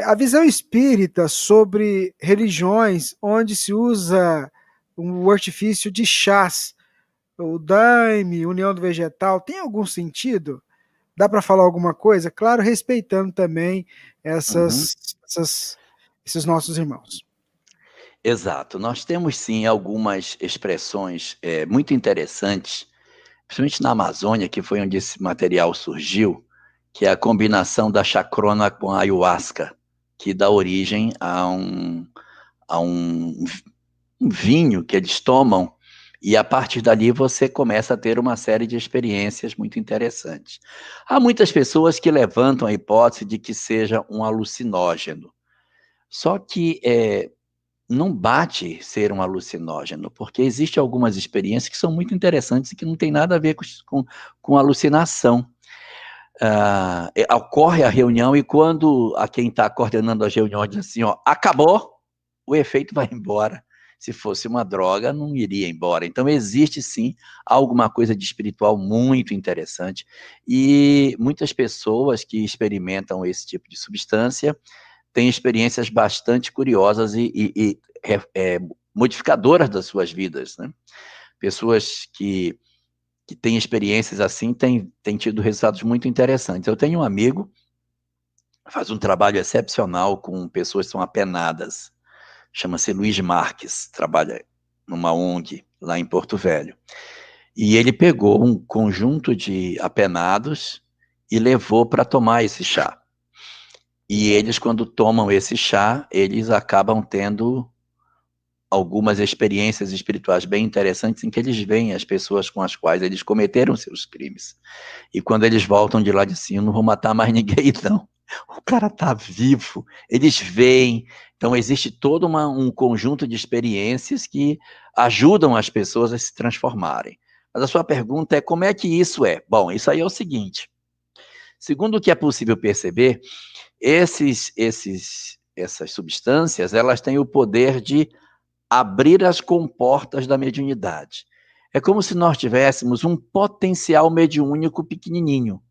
A visão espírita sobre religiões onde se usa o artifício de chás, o daime, união do vegetal, tem algum sentido? Dá para falar alguma coisa? Claro, respeitando também Uhum. esses nossos irmãos. Exato. Nós temos sim algumas expressões muito interessantes, principalmente na Amazônia, que foi onde esse material surgiu, que é a combinação da chacrona com a ayahuasca, que dá origem a um vinho que eles tomam, e a partir dali você começa a ter uma série de experiências muito interessantes. Há muitas pessoas que levantam a hipótese de que seja um alucinógeno, só que não bate ser um alucinógeno, porque existem algumas experiências que são muito interessantes e que não tem nada a ver com alucinação. Ocorre a reunião e quando a quem está coordenando as reuniões diz assim, ó, acabou, o efeito vai embora. Se fosse uma droga, não iria embora. Então, existe sim alguma coisa de espiritual muito interessante e muitas pessoas que experimentam esse tipo de substância têm experiências bastante curiosas e modificadoras das suas vidas, né? Pessoas que têm experiências assim têm tido resultados muito interessantes. Eu tenho um amigo que faz um trabalho excepcional com pessoas que são apenadas, chama-se Luiz Marques, trabalha numa ONG lá em Porto Velho. E ele pegou um conjunto de apenados e levou para tomar esse chá. E eles, quando tomam esse chá, eles acabam tendo algumas experiências espirituais bem interessantes em que eles veem as pessoas com as quais eles cometeram seus crimes. E quando eles voltam de lá de cima, não vão matar mais ninguém, não. O cara tá vivo, eles veem. Então, existe todo um conjunto de experiências que ajudam as pessoas a se transformarem. Mas a sua pergunta é como é que isso é? Bom, isso aí é o seguinte. Segundo o que é possível perceber, essas substâncias, elas têm o poder de abrir as comportas da mediunidade. É como se nós tivéssemos um potencial mediúnico pequenininho.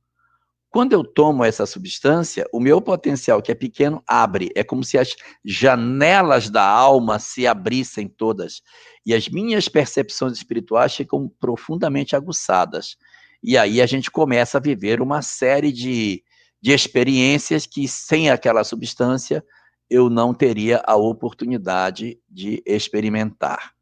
Quando eu tomo essa substância, o meu potencial, que é pequeno, abre. É como se as janelas da alma se abrissem todas. E as minhas percepções espirituais ficam profundamente aguçadas. E aí a gente começa a viver uma série de experiências que, sem aquela substância, eu não teria a oportunidade de experimentar.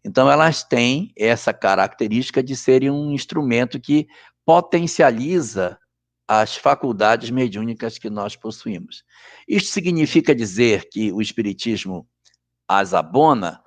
Então, elas têm essa característica de serem um instrumento que potencializa as faculdades mediúnicas que nós possuímos. Isto significa dizer que o espiritismo as abona?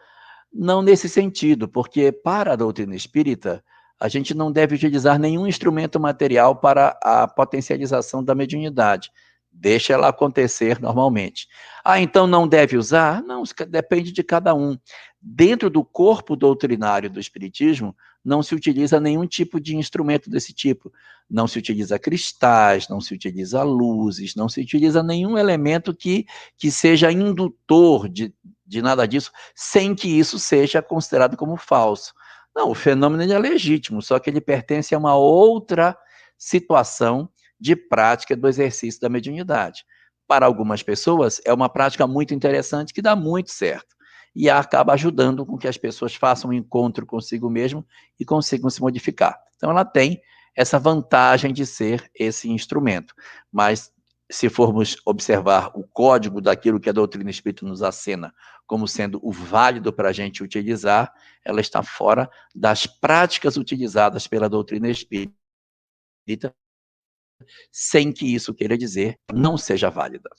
Não nesse sentido, porque para a doutrina espírita, a gente não deve utilizar nenhum instrumento material para a potencialização da mediunidade. Deixa ela acontecer normalmente. Ah, então não deve usar? Não, depende de cada um. Dentro do corpo doutrinário do Espiritismo, não se utiliza nenhum tipo de instrumento desse tipo. Não se utiliza cristais, não se utiliza luzes, não se utiliza nenhum elemento que seja indutor de nada disso, sem que isso seja considerado como falso. Não, o fenômeno é legítimo, só que ele pertence a uma outra situação de prática do exercício da mediunidade. Para algumas pessoas, é uma prática muito interessante que dá muito certo e acaba ajudando com que as pessoas façam um encontro consigo mesmo e consigam se modificar. Então, ela tem essa vantagem de ser esse instrumento, mas se formos observar o código daquilo que a doutrina espírita nos acena como sendo o válido para a gente utilizar, ela está fora das práticas utilizadas pela doutrina espírita, sem que isso queira dizer não seja válida.